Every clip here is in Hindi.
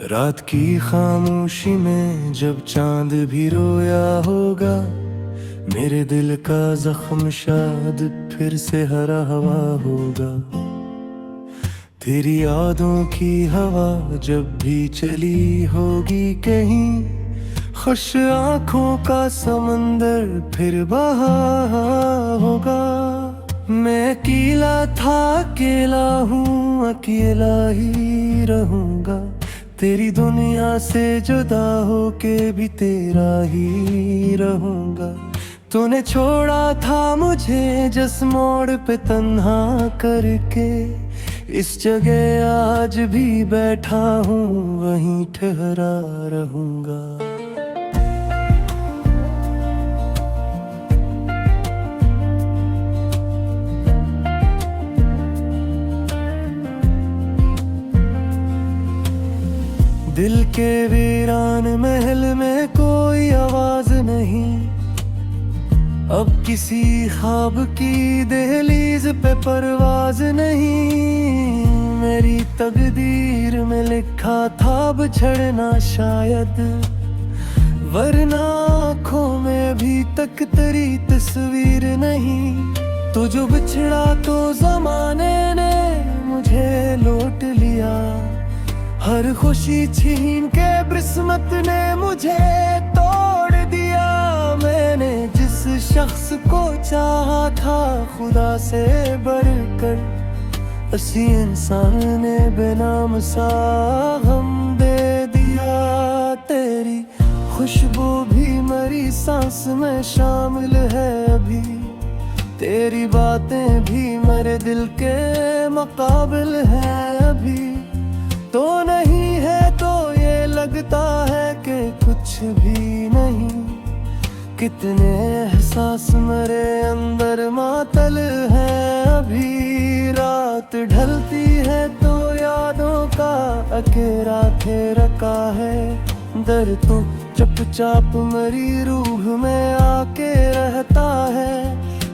रात की खामोशी में जब चांद भी रोया होगा, मेरे दिल का जख्म शायद फिर से हरा हवा होगा। तेरी यादों की हवा जब भी चली होगी कहीं, खुश आंखों का समंदर फिर बहा होगा। मैं अकेला था, अकेला हूँ, अकेला ही रहूंगा। तेरी दुनिया से जुदा होके भी तेरा ही रहूंगा। तूने छोड़ा था मुझे जिस मोड़ पे तन्हा करके, इस जगह आज भी बैठा हूँ, वहीं ठहरा रहूंगा। दिल के वीरान महल में कोई आवाज नहीं, अब किसी ख्वाब की दहलीज पे परवाज नहीं। मेरी तकदीर में लिखा था बिछड़ना शायद, वरना आँखों में भी तक तेरी तस्वीर नहीं। तू जो बिछड़ा तो जमाने ने मुझे लौट लिया, हर खुशी छीन के किस्मत ने मुझे तोड़ दिया। मैंने जिस शख्स को चाहा था खुदा से बढ़कर, उसी इंसान ने बेनाम सा गम दे दिया। तेरी खुशबू भी मेरी सांस में शामिल है अभी, तेरी बातें भी मेरे दिल के मुकाबिल है अभी। तो नहीं है तो ये लगता है कि कुछ भी नहीं, कितने एहसास मेरे अंदर मातल है अभी। रात ढलती है तो यादों का अकेरा रखा है, दर्द तो चुपचाप मेरी रूह में आके रहता है।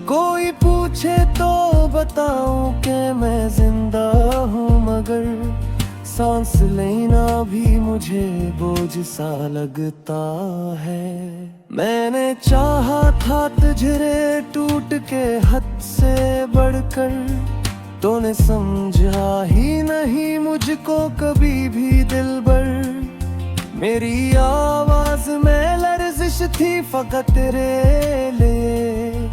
कोई पूछे तो बताऊं कि मैं जिंदा हूँ, मगर सांस लेना भी मुझे बोझ सा लगता है। मैंने चाहा था तुझे टूट के हद से बढ़कर, तूने समझा ही नहीं मुझको कभी भी दिलबर। मेरी आवाज में लर्जिश थी फकत तेरे लिए,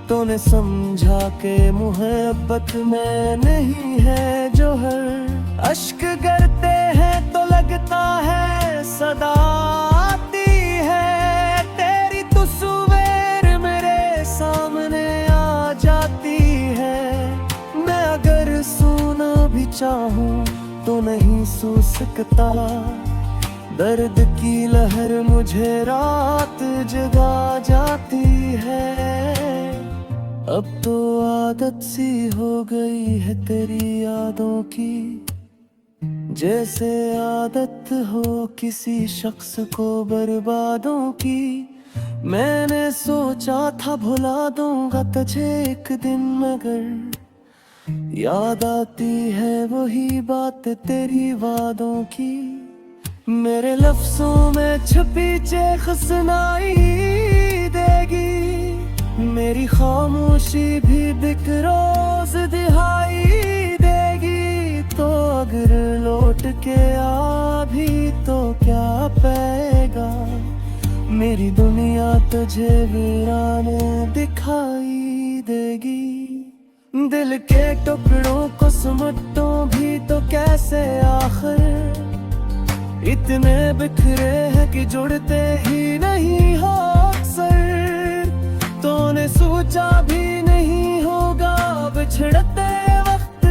तूने समझा के मोहब्बत में नहीं है जोहर। अश्क गिरते हैं तो लगता है सदा आती है, तेरी तस्वीर मेरे सामने आ जाती है। मैं अगर सोना भी चाहूँ तो नहीं सो सकता, दर्द की लहर मुझे रात जगा जाती है। अब तो आदत सी हो गई है तेरी यादों की, जैसे आदत हो किसी शख्स को बर्बादों की। मैंने सोचा था भुला दूंगा तुझे एक दिन, मगर याद आती है वही बात तेरी वादों की। मेरे लफ्जों में छुपी चेख सुनाई देगी, मेरी खामोशी भी दिख रोज दिखाई देगी। तो अगर लौट के आ भी तो क्या पाएगा, मेरी दुनिया तुझे वीराने दिखाई देगी। दिल के टुकड़ों को समेटूं भी तो कैसे आखिर, इतने बिखरे हैं कि जुड़ते ही नहीं हो अक्सर। तूने सोचा भी नहीं होगा बिछड़ते वक्त,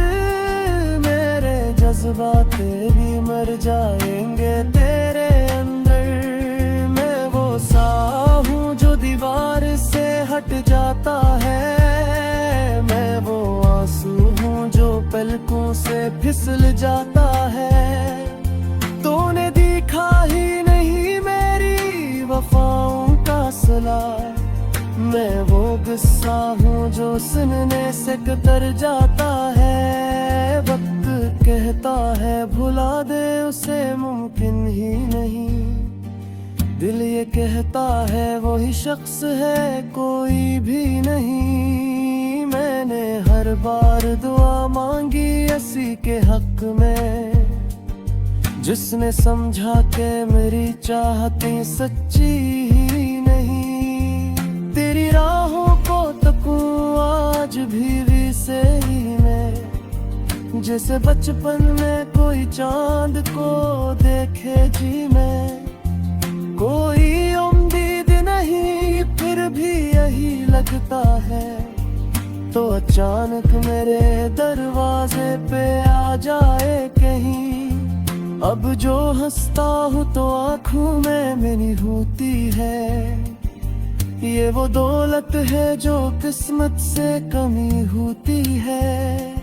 मेरे जज्बात भी मर जाएंगे तेरे अंदर। मैं वो सा हूँ जो दीवार से हट जाता है, मैं वो आंसू हूँ जो पलकों से फिसल जाता है। तूने देखा ही नहीं मेरी वफाओं का सिला, मैं वो गुस्सा हूँ जो सुनने से कतर जाता है। वक्त कहता है भुला दे उसे मुमकिन ही नहीं। दिल ये कहता है वही शख्स है कोई भी नहीं। मैंने हर बार दुआ मांगी इसी के हक में, जिसने समझा के मेरी चाहती सच्ची ही नहीं। तेरी राहों को तकूं आज भी से ही मैं, जैसे बचपन में कोई चांद को देखे जी मैं। कोई उम्मीद नहीं फिर भी यही लगता है, तो अचानक मेरे दरवाजे पे आ जाए कहीं। अब जो हंसता हूँ तो आँखों में मेरी होती है, ये वो दौलत है जो किस्मत से कमी होती है।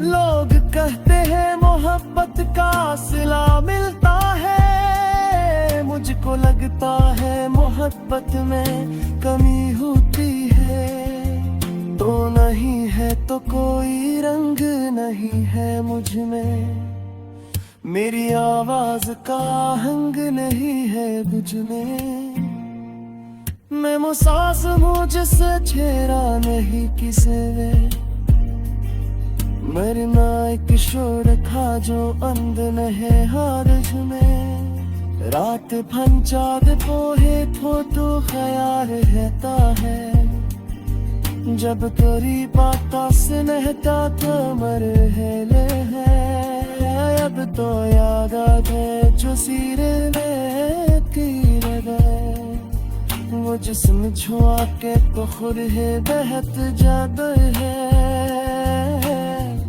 लोग कहते हैं मोहब्बत का सिला मिलता है, मुझको लगता है मोहब्बत में कमी होती है। तो नहीं है तो कोई रंग नहीं है मुझ में, मेरी आवाज का हंग नहीं है बुझ में। मैं मुसास हूँ जिसे छेड़ा नहीं किसे वे, मरना एक शोर खा जो अंदन है हारज में। रात फंचाद पोहे तो ख्याल रहता है, जब तेरी बाता से नहता तो मर है ले है। अब तो याद आ गए जो सिरे में तीर गए, वो जिस्म छुआ के तो खुद है बहत जाता है।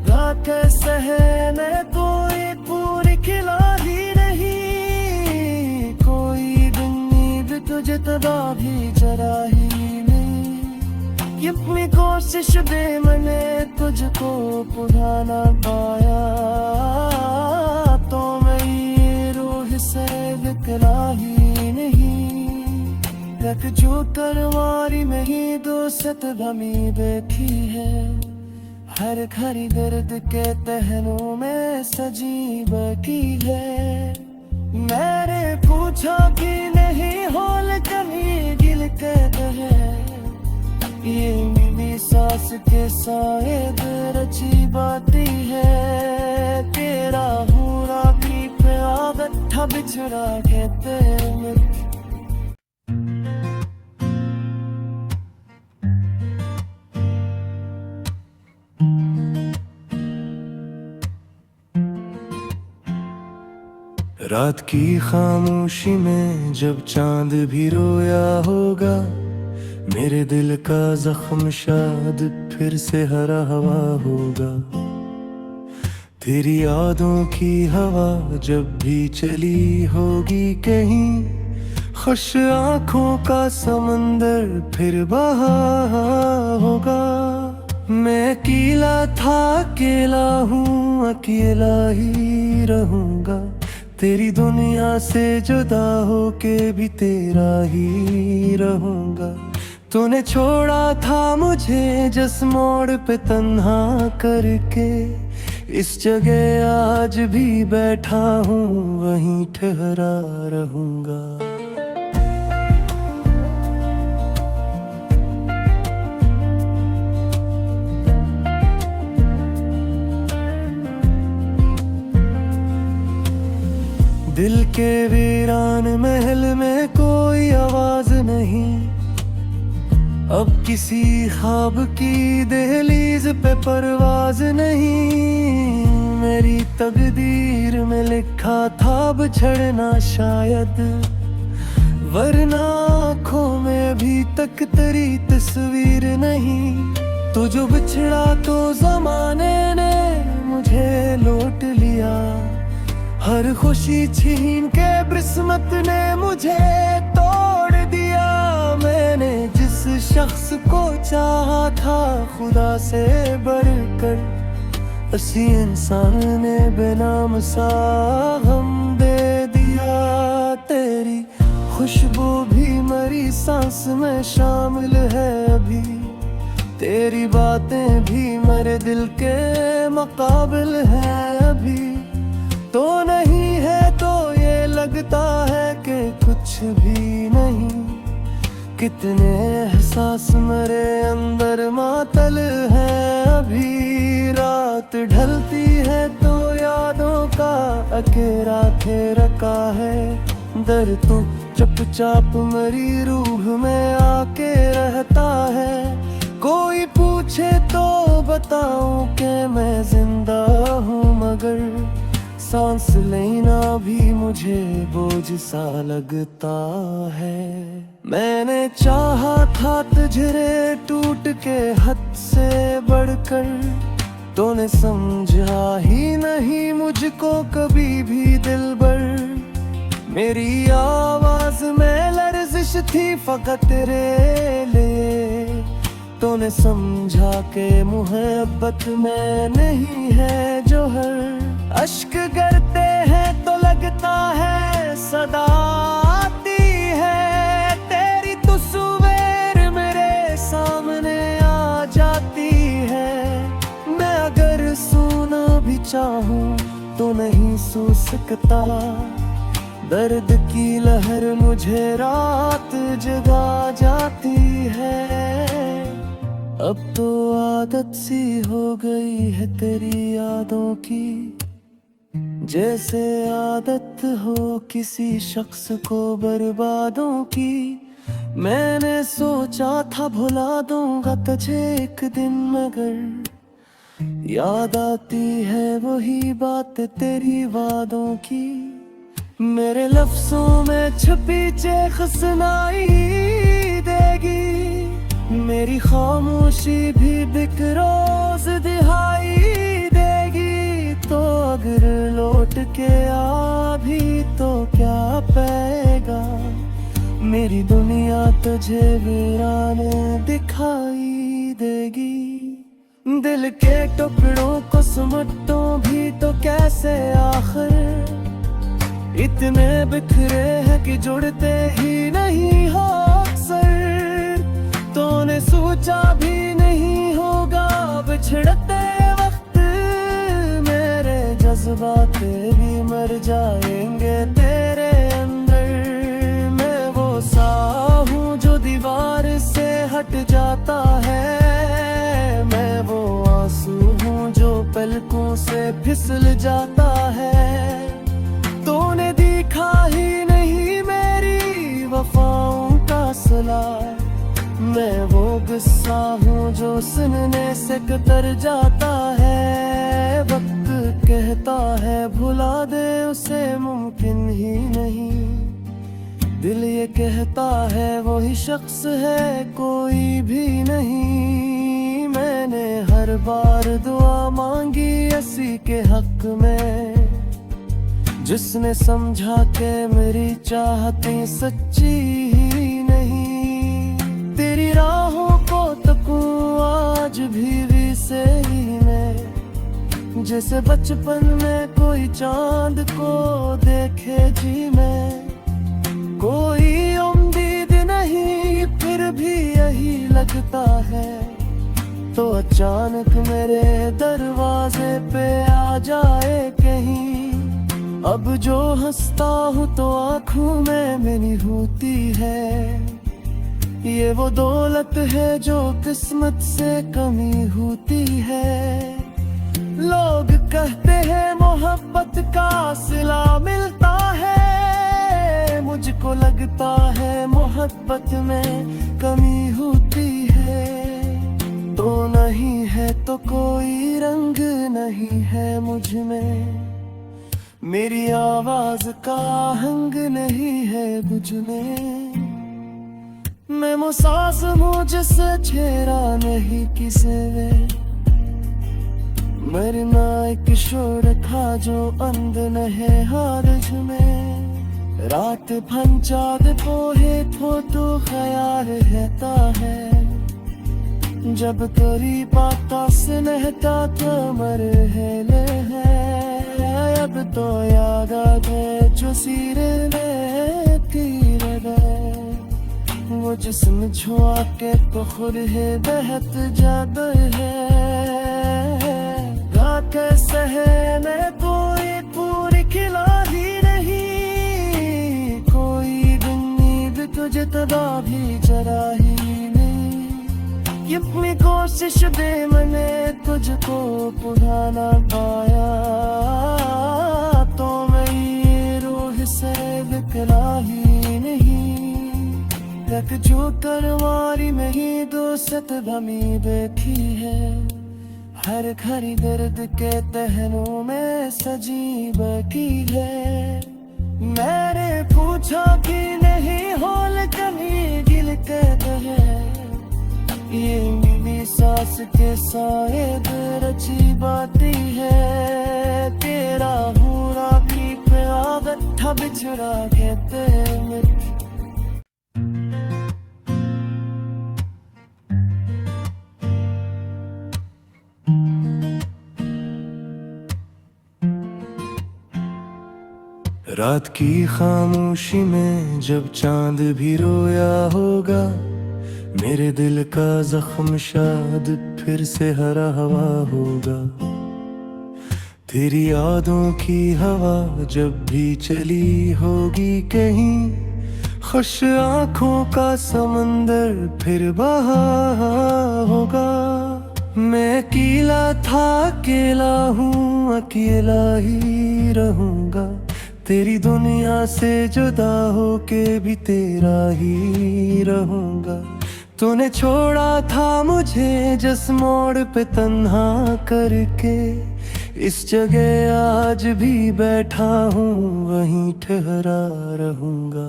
गाके सहने कोई पूरी खिला ही नहीं, कोई दिन नींद तुझे तदा भी जरा ही नहीं। अपनी कोशिश बेमने तुझको पुरा ना पाया, तो मेरी रूह से बिखरा ही नहीं। रख जो तरवारी में ही दोस्त भमी बैठी है, हर घड़ी दर्द के तहनों में सजी बैठी है। मैंने पूछा कि नहीं होल कभी गिल कहता है, ये मिली सांस के शायद रची बाती है। तेरा हुरा की प्यागठा बिछड़ा कहते हैं। रात की खामोशी में जब चांद भी रोया होगा, मेरे दिल का जख्म शायद फिर से हरा हवा होगा। तेरी यादों की हवा जब भी चली होगी कहीं, खुश आंखों का समंदर फिर बहा होगा। मैं अकेला था अकेला हूँ अकेला ही रहूँगा, तेरी दुनिया से जुदा होके भी तेरा ही रहूँगा। तूने छोड़ा था मुझे जिस मोड़ पे तन्हा करके, इस जगह आज भी बैठा हूँ वहीं ठहरा रहूँगा। दिल के वीरान महल में कोई आवाज नहीं, अब किसी ख्वाब की दहलीज पे परवाज नहीं। मेरी तकदीर में लिखा था बिछड़ना शायद, वरना आँखों में अभी तक तेरी तस्वीर नहीं। तू जो बिछड़ा तो जमाने ने मुझे लौट लिया, हर खुशी छीन के किस्मत ने मुझे तोड़ दिया। मैंने जिस शख्स को चाहा था खुदा से बढ़कर, उसी इंसान ने बेनाम सा गम दे दिया। तेरी खुशबू भी मेरी सांस में शामिल है अभी, तेरी बातें भी मेरे दिल के मुकाबिल है। अभी तो नहीं है, तो ये लगता है कि कुछ भी नहीं। कितने एहसास मेरे अंदर मातल हैं अभी। रात ढलती है तो यादों का अकेरा रखा है। दर्द तो चुपचाप मेरी रूह में आके रहता है। कोई पूछे तो बताऊं कि मैं जिंदा हूँ, मगर सांस लेना भी मुझे बोझ सा लगता है। मैंने चाहा था तुझे टूट के हद से बढ़कर, तूने समझा ही नहीं मुझको कभी भी दिलबर। मेरी आवाज में लर्जिश थी फकत तेरे लिए, तूने समझा के मोहब्बत में नहीं है जोहर। अश्क गिरते हैं तो लगता है सदा आती है, तेरी तस्वीर मेरे सामने आ जाती है। मैं अगर सोना भी चाहूं तो नहीं सो सकता, दर्द की लहर मुझे रात जगा जाती है। अब तो आदत सी हो गई है तेरी यादों की, जैसे आदत हो किसी शख्स को बर्बादों की। मैंने सोचा था भुला दूंगा तुझे एक दिन, मगर याद आती है वही बात तेरी वादों की। मेरे लफ्जों में छुपी चेख सुनाई देगी, मेरी खामोशी भी दिख रोज दिखाई देगी। तो अगर लौट के आ भी तो क्या पाएगा, मेरी दुनिया तुझे वीराने दिखाई देगी। दिल के टुकड़ों को समेटूं भी तो कैसे, आखिर इतने बिखरे हैं कि जुड़ते ही नहीं हो अक्सर। तूने सोचा भी नहीं होगा बिछड़ते वक्त मेरे जज्बात भी मर जाएंगे तेरे अंदर। मैं वो सा हूँ जो दीवार से हट जाता है, मैं वो आंसू हूँ जो पलकों से फिसल जाता है। तूने देखा ही नहीं मेरी वफाओं का सिला, मैं वो गुस्सा हूँ जो सुनने से कतर जाता है। वक्त कहता है भुला दे उसे मुमकिन ही नहीं, दिल ये कहता है वही शख्स है कोई भी नहीं। मैंने हर बार दुआ मांगी इसी के हक में, जिसने समझा के मेरी चाहती सच्ची ही नहीं। तेरी राहों को तकूं आज भी से ही मैं, जैसे बचपन में कोई चांद को देखे जी मैं। कोई उम्मीद नहीं फिर भी यही लगता है, तो अचानक मेरे दरवाजे पे आ जाए कहीं। अब जो हंसता हूँ तो आँखों में मेरी होती है, ये वो दौलत है जो किस्मत से कमी होती है। लोग कहते हैं मोहब्बत का सिला मिलता है, मुझको लगता है मोहब्बत में कमी होती है। तो नहीं है तो कोई रंग नहीं है मुझ में, मेरी आवाज का हंग नहीं है बुझने। मैं मुसास हूँ जिसे छेड़ा नहीं किसे वे, मरना एक शोर था जो अंध नहीं हारज में। रात फंचाद पोहे तो ख्याल रहता है, जब तेरी बाता से नहता तो मरहले है। अब तो याद आ गए जो सीरे में तीर गए, वो जिस्म छुआ के तो खुद है बहत जाता है। रात कैसे है मैं कोई पूरी खिला ही नहीं, कोई दिन नींद तुझे तदा भी जरा ही नहीं। अपनी कोशिश दे मैंने तुझको भुला ना पाया, तो मेरी रूह से बिखरा ही नहीं। रख जो तरवारी में ही दोस्त भमी देखी है, हर घड़ी दर्द के तहनों में सजी बैठी है। मैंने पूछा कि नहीं होल कहीं गिल कहते हैं, ये मेरी सास के साए रची बाती है। तेरा हूरा की प्यादत था बिछड़ा कहते मिट। रात की खामोशी में जब चांद भी रोया होगा, मेरे दिल का जख्म शायद फिर से हरा हवा होगा। तेरी यादों की हवा जब भी चली होगी कहीं, खुश आंखों का समंदर फिर बहा होगा। मैं अकेला था अकेला हूँ अकेला ही रहूंगा, तेरी दुनिया से जुदा होके भी तेरा ही रहूंगा। तूने छोड़ा था मुझे जिस मोड़ पे तन्हा करके, इस जगह आज भी बैठा हूँ वहीं ठहरा रहूंगा।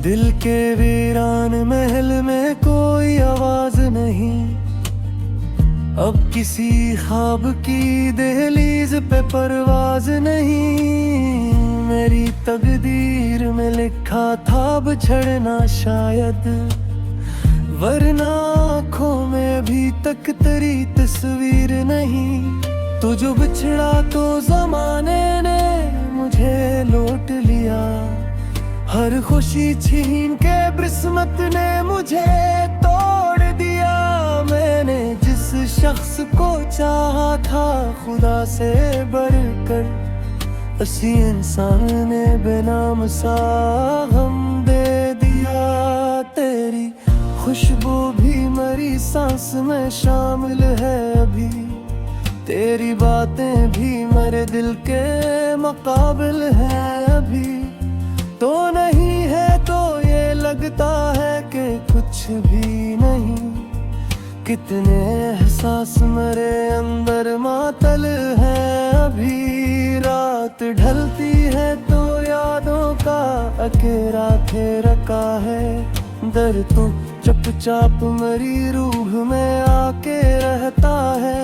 दिल के वीरान महल में कोई आवाज नहीं, अब किसी ख्वाब की दहलीज पे परवाज नहीं। मेरी तकदीर में लिखा था बिछड़ना शायद, वरना आँखों में अभी तक तेरी तस्वीर नहीं। तो जो बिछड़ा तो जमाने ने मुझे लौट लिया, हर खुशी छीन के किस्मत ने मुझे तोड़ दिया। मैंने जिस शख्स को चाहा था खुदा से बढ़कर, उसी इंसान ने बेनाम सा गम दे दिया। तेरी खुशबू भी मेरी सांस में शामिल है अभी, तेरी बातें भी मेरे दिल के मुकाबिल है अभी। तो नहीं है तो ये लगता है कि कुछ भी नहीं, कितने एहसास मेरे अंदर मातल है अभी। रात ढलती है तो यादों का अकेरा रखा है, दर्द तो चुपचाप मेरी रूह में आके रहता है।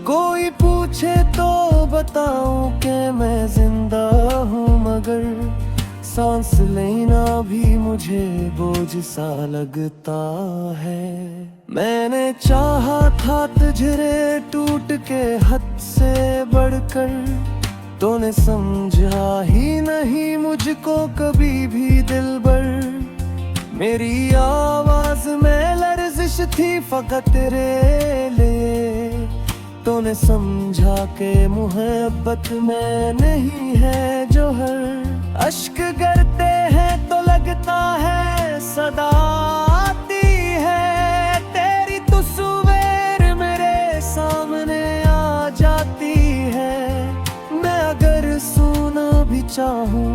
कोई पूछे तो बताऊं कि मैं जिंदा हूँ, मगर सांस लेना भी मुझे बोझ सा लगता है। मैंने चाहा था तुझे टूट के हद से बढ़कर, तूने समझा ही नहीं मुझको कभी भी दिलबर। मेरी आवाज में लर्जिश थी फकत तेरे लिए, तूने समझा के मोहब्बत में नहीं है जोहर। अश्क गिरते हैं तो लगता है सदा आती है, तेरी तस्वीर मेरे सामने आ जाती है। मैं अगर सोना भी चाहूं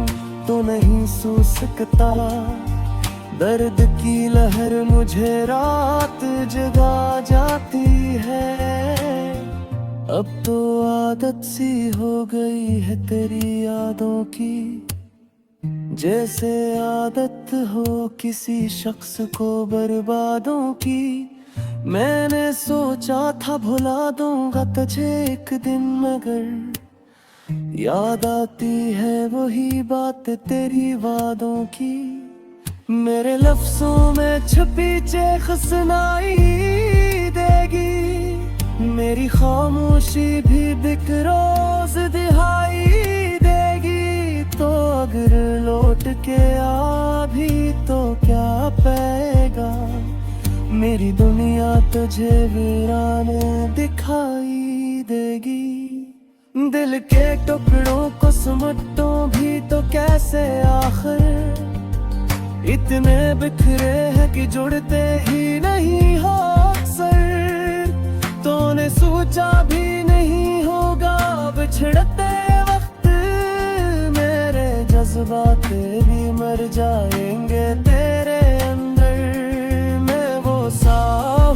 तो नहीं सो सकता, दर्द की लहर मुझे रात जगा जाती है। अब तो आदत सी हो गई है तेरी यादों की, जैसे आदत हो किसी शख्स को बर्बादों की। मैंने सोचा था भुला दूंगा तुझे एक दिन, मगर याद आती है वही बात तेरी वादों की। मेरे लफ्जों में छुपी चेख सुनाई देगी, मेरी खामोशी भी बिक रोज दिखाई देगी। तो अगर लौट के आ भी तो क्या पाएगा। मेरी दुनिया तुझे वीरान दिखाई देगी। दिल के टुकड़ों को समेटो भी तो कैसे आखिर। इतने बिखरे हैं कि जुड़ते ही नहीं हो अक्सर। तूने सोचा भी नहीं होगा बिछड़ते वक्त मेरे जज्बात भी मर जाएंगे तेरे अंदर। मैं वो सा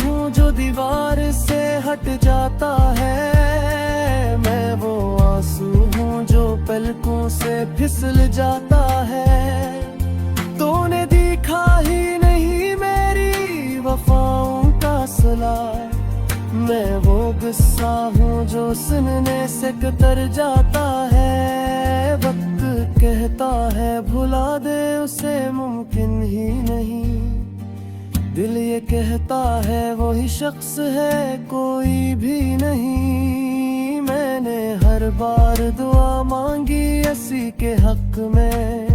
हूँ जो दीवार से हट जाता है। मैं वो आंसू हूँ जो पलकों से फिसल जाता है। तूने देखा ही नहीं मेरी वफाओं का सिला। मैं वो गुस्सा हूँ जो सुनने से कतर जाता है। वक्त कहता है भुला दे उसे मुमकिन ही नहीं। दिल ये कहता है वही शख्स है कोई भी नहीं। मैंने हर बार दुआ मांगी इसी के हक में,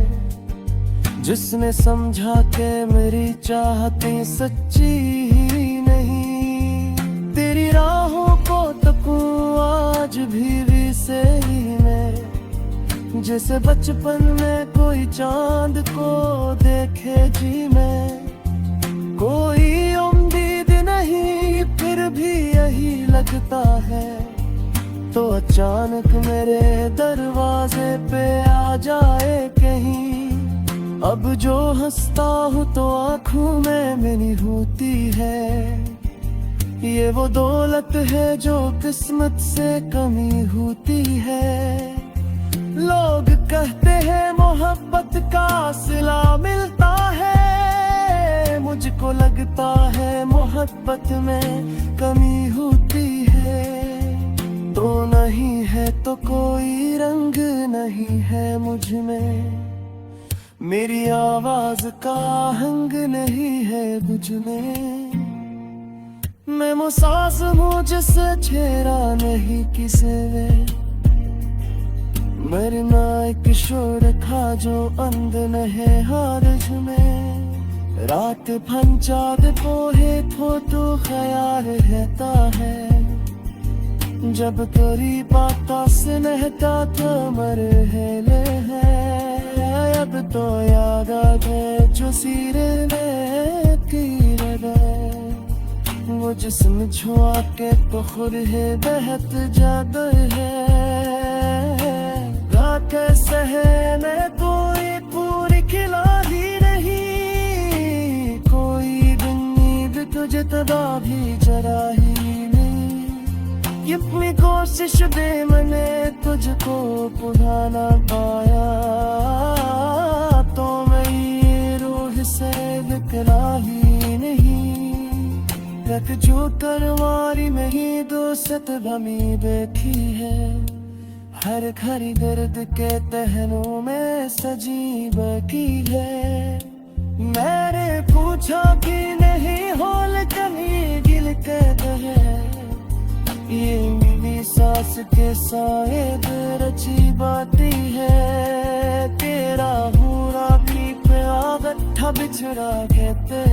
जिसने समझा के मेरी चाहतें सच्ची ही नहीं। तेरी राहों को तकूं आज भी से ही मैं, जैसे बचपन में कोई चांद को देखे जी मैं। कोई उम्मीद नहीं फिर भी यही लगता है, तो अचानक मेरे दरवाजे पे आ जाए कहीं। अब जो हंसता हूँ तो आँखों में मेरी होती है। ये वो दौलत है जो किस्मत से कमी होती है। लोग कहते हैं मोहब्बत का सिला मिलता है, मुझको लगता है मोहब्बत में कमी होती है। तो नहीं है तो कोई रंग नहीं है मुझ में, मेरी आवाज का हंग नहीं है बुझ में। मैं मुसास हूँ जिसे छेड़ा नहीं किसे वे, मरना एक शोर था जो अंदन है हारज में। रात फंचाद पोहे थो तो ख्याल रहता है, जब करीब आता से नहता तो मरहले है। अब तो याद आ गए जो सीरे में तीर वो जिस्म छुआ के तो खुद है बहत जादू है। कैसे है मैं कोई पूरी खिला ही नहीं, कोई दिन नींद तुझे तदा भी जरा ही नहीं। अपनी कोशिश दे मैंने तुझको भुला ना पाया, तो मैं ये रूह से निकला ही नहीं। रख जो तरवारी में ही दोस्त भमी बैठी है, हर खरी दर्द के तहनों में सजी बकी है। मैंने पूछा कि नहीं होल कहीं गिल कहते है, ये मिली सांस के साए रची बाती है। तेरा पूरा भी पे आगट्ठा बिछड़ा कहते